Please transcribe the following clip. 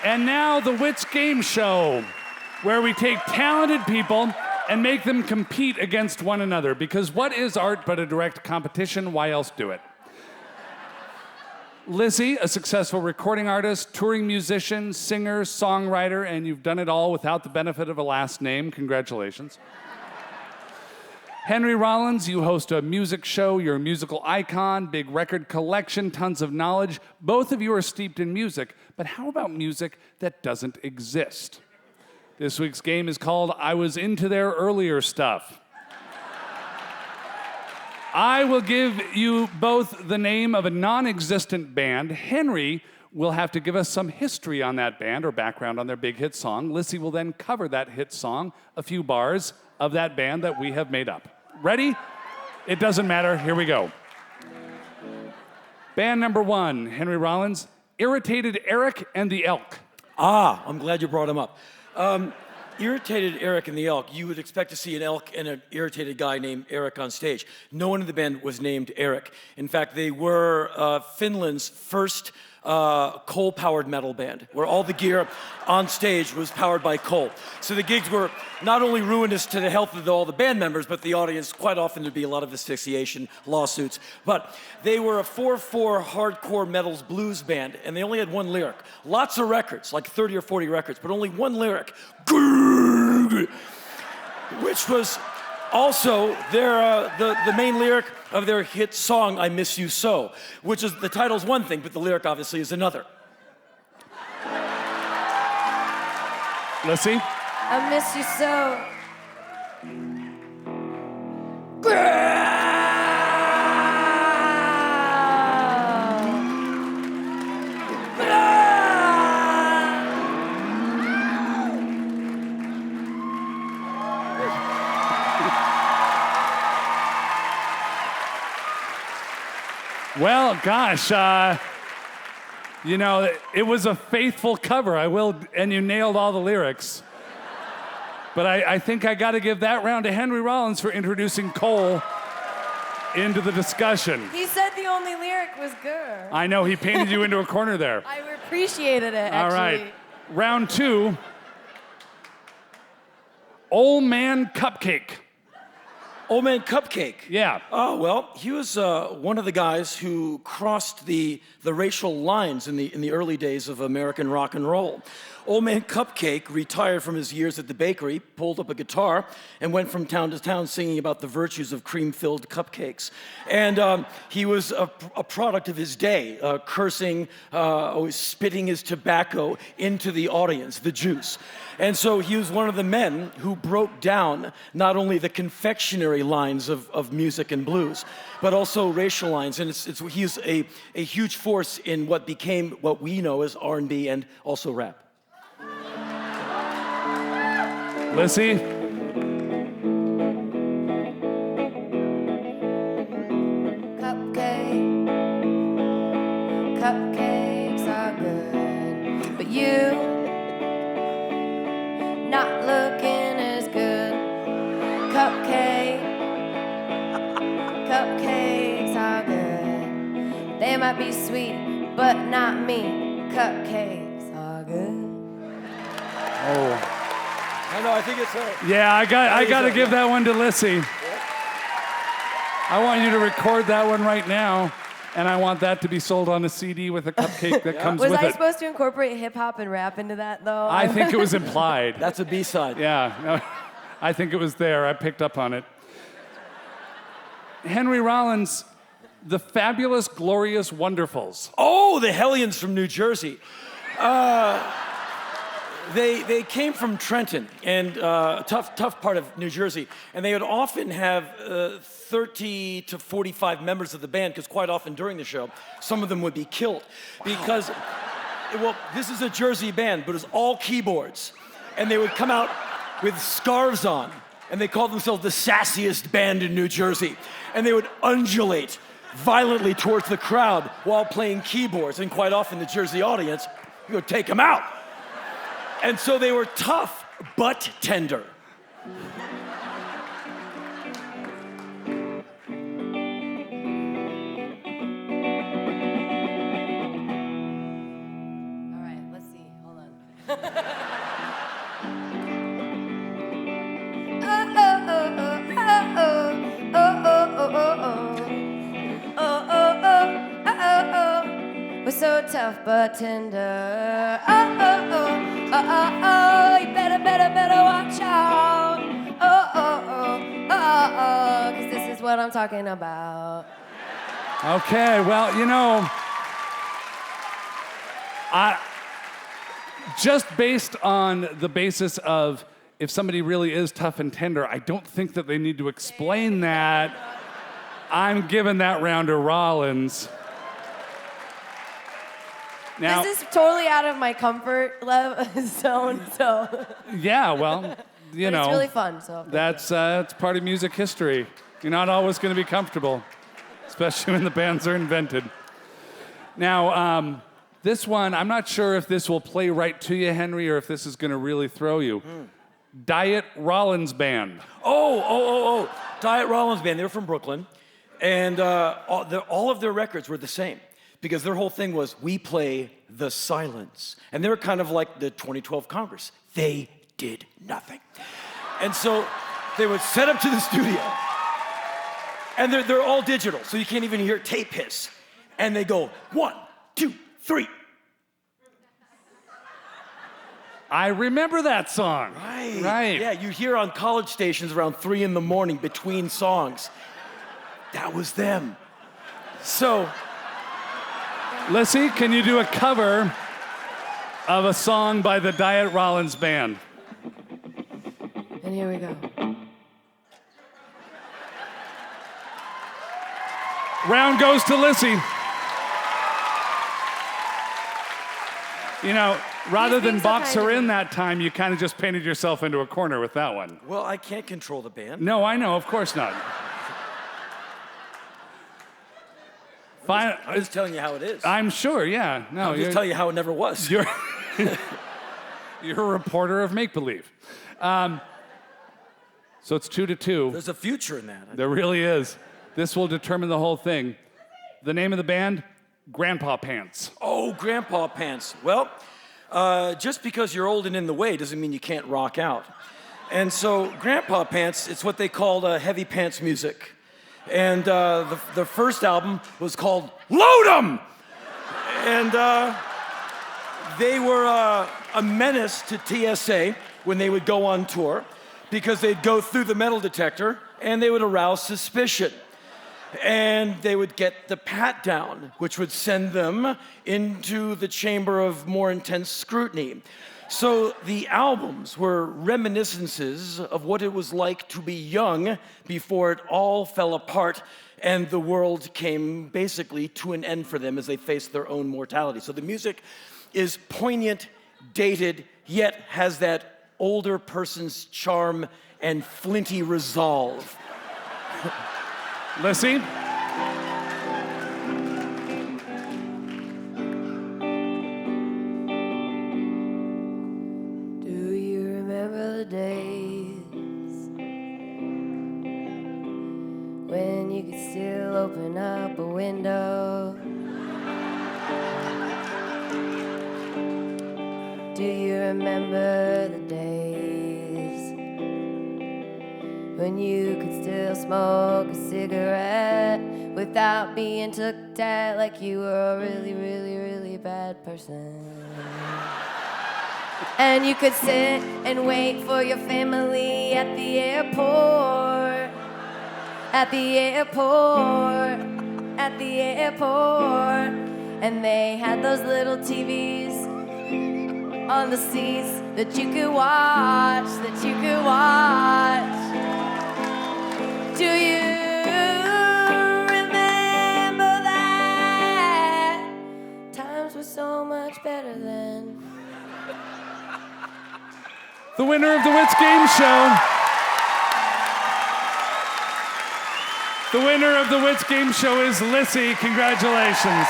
And now the Wits Game Show, where we take talented people and make them compete against one another. Because what is art but a direct competition? Why else do it? Lissie, a successful recording artist, touring musician, singer, songwriter, and you've done it all without the benefit of a last name. Congratulations. Henry Rollins, you host a music show, you're a musical icon, big record collection, tons of knowledge. Both of you are steeped in music, but how about music that doesn't exist? This week's game is called I Was Into Their Earlier Stuff. I will give you both the name of a non-existent band. Henry will have to give us some history on that band or background on their big hit song. Lissie will then cover that hit song, a few bars of that band that we have made up. Ready? It doesn't matter. Here we go. Band number one, Henry Rollins, Irritated Eric and the Elk. I'm glad you brought him up. Irritated Eric and the Elk, you would expect to see an elk and an irritated guy named Eric on stage. No one in the band was named Eric. In fact, they were Finland's first coal-powered metal band, where all the gear on stage was powered by coal. So the gigs were not only ruinous to the health of all the band members, but the audience. Quite often there'd be a lot of asphyxiation, lawsuits. But they were a 4/4 hardcore metals blues band, and they only had one lyric. Lots of records, like 30 or 40 records, but only one lyric, which was also the main lyric of their hit song, I Miss You So, which is, the title's one thing, but the lyric obviously is another. Lissie? I miss you so. Well, gosh, it was a faithful cover, and you nailed all the lyrics. But I think I got to give that round to Henry Rollins for introducing Cole into the discussion. He said the only lyric was good. I know, he painted you into a corner there. I appreciated it, actually. All right, round two, Old Man Cupcake. Old Man Cupcake. Yeah. Oh, well, he was one of the guys who crossed the racial lines in the early days of American rock and roll. Old Man Cupcake retired from his years at the bakery, pulled up a guitar, and went from town to town singing about the virtues of cream-filled cupcakes. And he was a product of his day, cursing, always spitting his tobacco into the audience, the juice. And so he was one of the men who broke down not only the confectionery lines of music and blues, but also racial lines. And he's a huge force in what became what we know as R&B and also rap. Lissie? Cupcakes are good, but you not looking as good. Cupcakes are good. They might be sweet, but not me. Cupcakes are good. Oh. I know, I think it's Yeah, I got to give that one to Lissie. I want you to record that one right now, and I want that to be sold on a CD with a cupcake that comes with it. Was I supposed to incorporate hip-hop and rap into that, though? I think it was implied. That's a B-side. Yeah, no, I think it was there. I picked up on it. Henry Rollins, the Fabulous, Glorious, Wonderfuls. Oh, the Hellions from New Jersey. They came from Trenton, and tough part of New Jersey, and they would often have 30 to 45 members of the band, because quite often during the show, some of them would be killed. Because, well, this is a Jersey band, but it's all keyboards, and they would come out with scarves on, and they called themselves the sassiest band in New Jersey, and they would undulate violently towards the crowd while playing keyboards, and quite often the Jersey audience would take them out. And so they were tough, but tender. All right, let's see. Hold on. We're so tough but tender. You better watch out. 'Cause this is what I'm talking about. Okay, well, just based on the basis of if somebody really is tough and tender, I don't think that they need to explain that. I'm giving that round to Rollins. Now, This is totally out of my comfort zone, so. yeah, well, you know. It's really fun, so. That's part of music history. You're not always going to be comfortable, especially when the bands are invented. Now, this one, I'm not sure if this will play right to you, Henry, or if this is going to really throw you. Diet Rollins Band. Oh. Diet Rollins Band. They were from Brooklyn. And all of their records were the same. Because their whole thing was, we play the silence. And they were kind of like the 2012 Congress. They did nothing. And so they would set up to the studio. And they're all digital, so you can't even hear tape hiss. And they go, 1, 2, 3. I remember that song. Right. Yeah, you hear on college stations around 3 in the morning between songs. That was them. So... Lissie, can you do a cover of a song by the Diet Rollins Band? And here we go. Round goes to Lissie. Rather than box her in that time, you kind of just painted yourself into a corner with that one. Well, I can't control the band. No, I know, of course not. I'm just telling you how it is. I'm sure, yeah. No, I'm just telling you how it never was. You're a reporter of make-believe. So it's 2-2. There's a future in that. There really is. This will determine the whole thing. The name of the band, Grandpa Pants. Oh, Grandpa Pants. Well, just because you're old and in the way doesn't mean you can't rock out. And so Grandpa Pants, it's what they called heavy pants music. And the first album was called Load 'Em! And they were a menace to TSA when they would go on tour because they'd go through the metal detector and they would arouse suspicion. And they would get the pat down, which would send them into the chamber of more intense scrutiny. So the albums were reminiscences of what it was like to be young before it all fell apart and the world came basically to an end for them as they faced their own mortality. So the music is poignant, dated, yet has that older person's charm and flinty resolve. Lissie? When you could still open up a window? Do you remember the days when you could still smoke a cigarette without being took at like you were a really, really, really bad person? And you could sit and wait for your family at the airport. At the airport, at the airport. And they had those little TVs on the seats that you could watch, Do you remember that? Times were so much better then. The winner of the Wits Game Show. The winner of the Wits Game Show is Lissie. Congratulations.